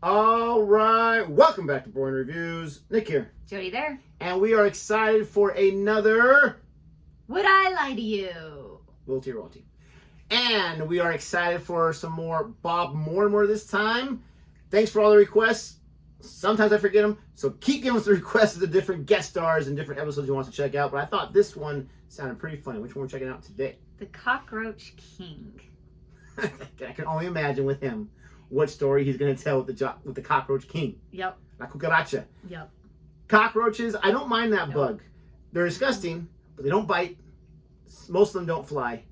All right, welcome back to Boring Reviews. Nick here. Jodi there. And we are excited for another... Would I Lie to You? WILTY. And we are excited for some more Bob Mortimer this time. Thanks for all the requests. Sometimes I forget them, so keep giving us the requests of the different guest stars and different episodes you want to check out. But I thought this one sounded pretty funny. Which one we're checking out today? The Cockroach King. I can only imagine with him what story he's going to tell with the Cockroach King. Yep. La cucaracha. Yep. Cockroaches, I don't mind that bug. They're disgusting, but they don't bite. Most of them don't fly.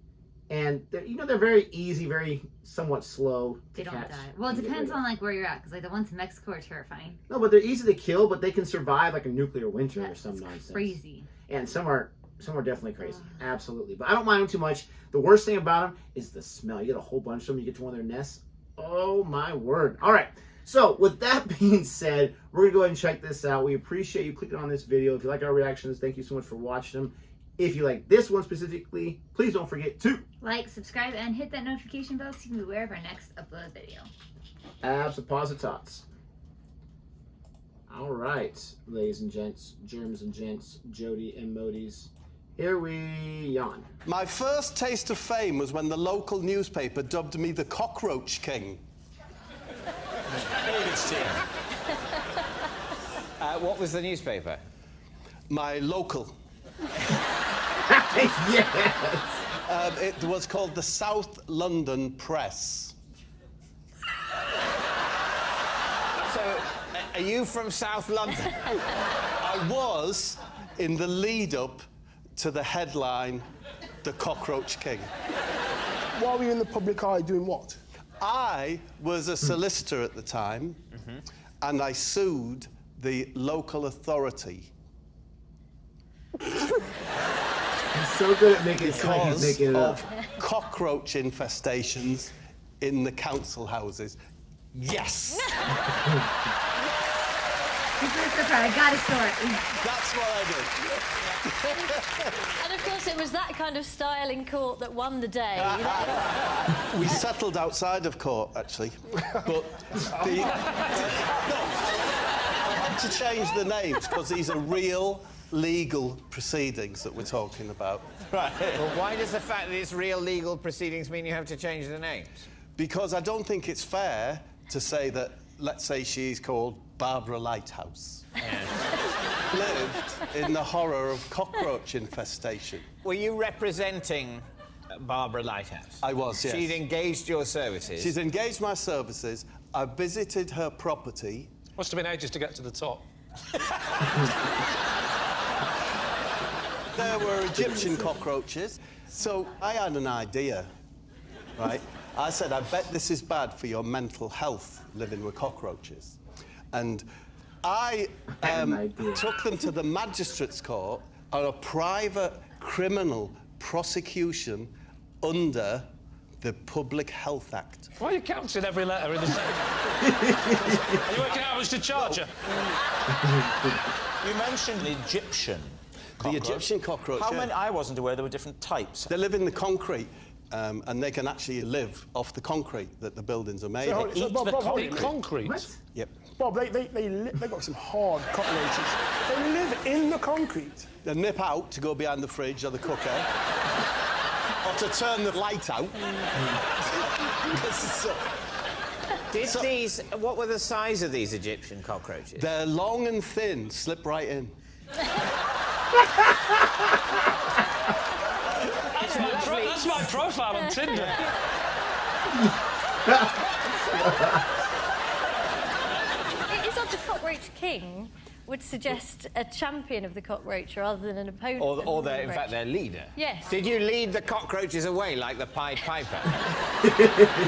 And they're very easy, very somewhat slow to They don't catch. die. Well, it depends on like where you're at, because like the ones in Mexico are terrifying. No, but they're easy to kill, but they can survive like a nuclear winter or some That's nonsense. crazy. And some are definitely crazy. Absolutely. But I don't mind them too much. The worst thing about them is the smell. You get a whole bunch of them, you get to one of their nests. Oh my word. All right. So with that being said, we're going to go ahead and check this out. We appreciate you clicking on this video. If you like our reactions, thank you so much for watching them. If you like this one specifically, please don't forget to like, subscribe, and hit that notification bell so you can be aware of our next upload video. Abs-a-positots. All right, ladies and gents, germs and gents, Jodi and Modis. Here we yawn. My first taste of fame was when the local newspaper dubbed me the Cockroach King. What was the newspaper? My local. Yes. It was called the South London Press. So, are you from South London? I was in the lead-up to the headline, The Cockroach King. While we were in the public eye doing what? I was a solicitor at the time, and I sued the local authority. He's so good at making it sound like he's making it up. Cockroach infestations in the council houses. Yes! I got a story. That's what I did. And of course, it was that kind of style in court that won the day. You know? We settled outside of court, actually. But I had to change the names because these are real legal proceedings that we're talking about. Right. Well, why does the fact that it's real legal proceedings mean you have to change the names? Because I don't think it's fair to say that, let's say she's called Barbara Lighthouse. Lived in the horror of cockroach infestation. Were you representing Barbara Lighthouse? I was, yes. She'd engaged your services? She's engaged my services. I visited her property. Must have been ages to get to the top. There were Egyptian cockroaches. So I had an idea, right? I said, I bet this is bad for your mental health, living with cockroaches. And I took them to the magistrate's court on a private criminal prosecution under the Public Health Act. Why are you counting every letter in the same? Are you working out how much to charge her? You mentioned the Egyptian cockroach. The Egyptian cockroach, How yeah. many? I wasn't aware there were different types. They live in the concrete, and they can actually live off the concrete that the buildings are made So, of. so Bob, hold Eat it. concrete. What? Yep. Bob, they got some hard cockroaches. They live in the concrete. They nip out to go behind the fridge or the cooker, or to turn the light out. What were the size of these Egyptian cockroaches? They're long and thin, slip right in. That's my profile on Tinder. It is odd the Cockroach King would suggest a champion of the cockroach rather than an opponent. Or in fact, their leader? Yes. Did you lead the cockroaches away like the Pied Piper?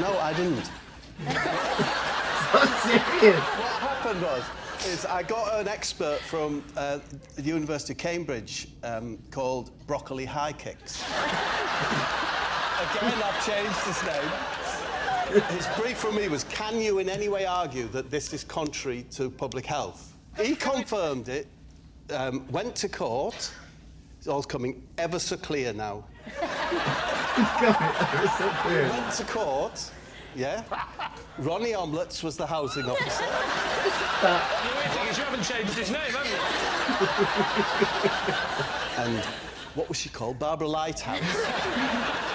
No, I didn't. So serious. What happened was, I got an expert from the University of Cambridge called Broccoli High Kicks. Again, I've changed his name. His brief from me was, can you in any way argue that this is contrary to public health? He confirmed it, went to court. It's all coming ever so clear now. It's so clear. Went to court, Yeah. Ronnie Omlets was the housing officer. The weird thing is you haven't changed his name, have you? And what was she called? Barbara Lighthouse.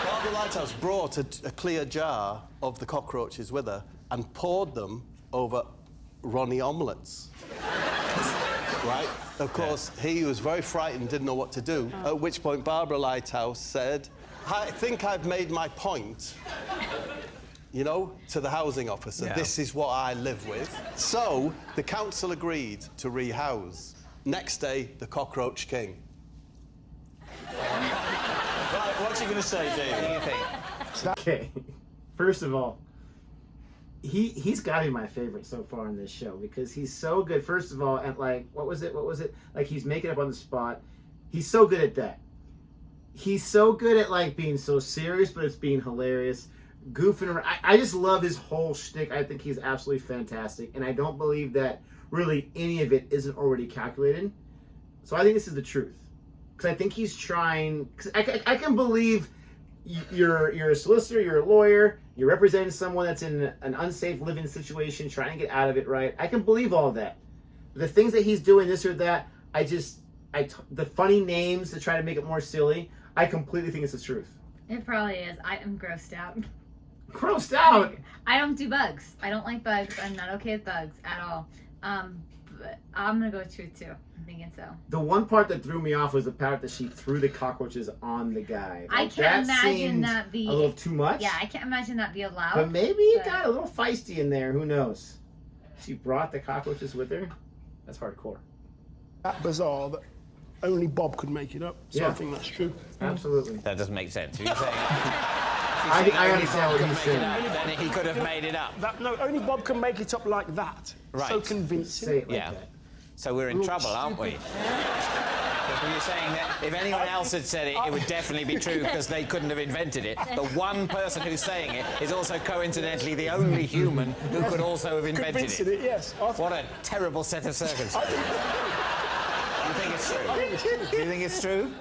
Barbara Lighthouse brought a clear jar of the cockroaches with her and poured them over Ronnie Omlets. Right? Of course, he was very frightened, didn't know what to do, at which point Barbara Lighthouse said, I think I've made my point, you know, to the housing officer. Yeah. This is what I live with. So the council agreed to rehouse. Next day, the Cockroach King. Right, what's he going to say, David? What do you think? Okay, first of all, he's got to be my favorite so far in this show because he's so good. First of all, at like what was it? Like he's making up on the spot. He's so good at that. He's so good at like being so serious, but it's being hilarious, goofing around. I just love his whole shtick. I think he's absolutely fantastic, and I don't believe that really any of it isn't already calculated. So I think this is the truth because I think he's trying. Because I can believe. You're a solicitor, you're a lawyer, you're representing someone that's in an unsafe living situation, trying to get out of it, right? I can believe all of that. The things that he's doing, this or that, the funny names to try to make it more silly, I completely think it's the truth. It probably is. I am grossed out. Grossed out? I don't do bugs. I don't like bugs. I'm not okay with bugs at all. But I'm gonna go with truth too. I'm thinking so. The one part that threw me off was the part that she threw the cockroaches on the guy. I Like, can't that imagine seemed that be a little too much. Yeah, I can't imagine that be allowed. But maybe it got a little feisty in there. Who knows? She brought the cockroaches with her. That's hardcore. That bizarre that only Bob could make it up. So Yeah. I think that's true. Absolutely. That doesn't make sense. If you're saying, I understand what he's make it saying. up, then he could have made it up. No, only Bob can make it up like that. Right. So convincing. Say it like Yeah. that. So we're in trouble, aren't we? Because you're saying that if anyone else had said it, it would definitely be true because they couldn't have invented it. The one person who's saying it is also coincidentally the only human who could also have invented Convincing it. it, yes. What a terrible set of circumstances. You think it's true? Do you think it's true?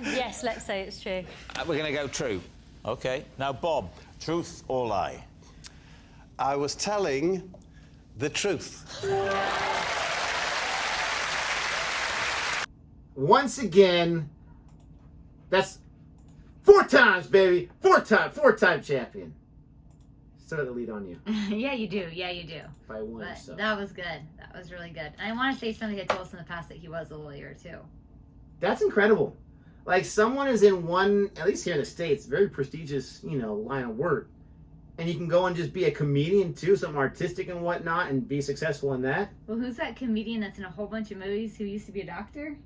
Yes, let's say it's true. We're going to go true. OK, now, Bob, truth or lie? I was telling the truth. Once again, that's 4 times, baby. 4-time champion. Still got the lead on you Yeah, you do. Yeah, you do. by one. But So that was good. That was really good. And I want to say somebody had told us in the past that he was a lawyer too. that's incredible. Like someone is in one, at least here in the States, very prestigious, line of work, and you can go and just be a comedian too, something artistic and whatnot, and be successful in that. Well, who's that comedian that's in a whole bunch of movies who used to be a doctor?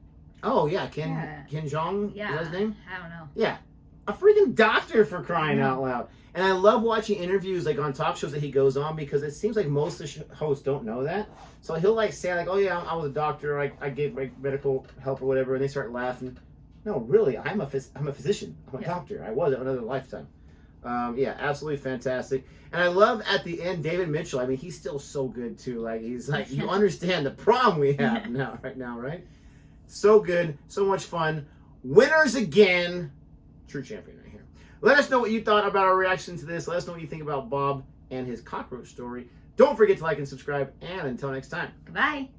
Oh yeah, Ken Jeong. Yeah. Is that his name? I don't know. Yeah, a freaking doctor for crying out loud. And I love watching interviews like on talk shows that he goes on because it seems like most of the hosts don't know that. So he'll like say like, "Oh yeah, I was a doctor. I gave like medical help or whatever," and they start laughing. No, really, I'm a physician. I'm a doctor. I was in another lifetime. Yeah, absolutely fantastic. And I love at the end David Mitchell. I mean, he's still so good too. Like he's like, you understand the problem we have right now, right? So good, so much fun. Winners again. True champion right here. Let us know what you thought about our reaction to this. Let us know what you think about Bob and his cockroach story. Don't forget to like and subscribe. And until next time. Goodbye.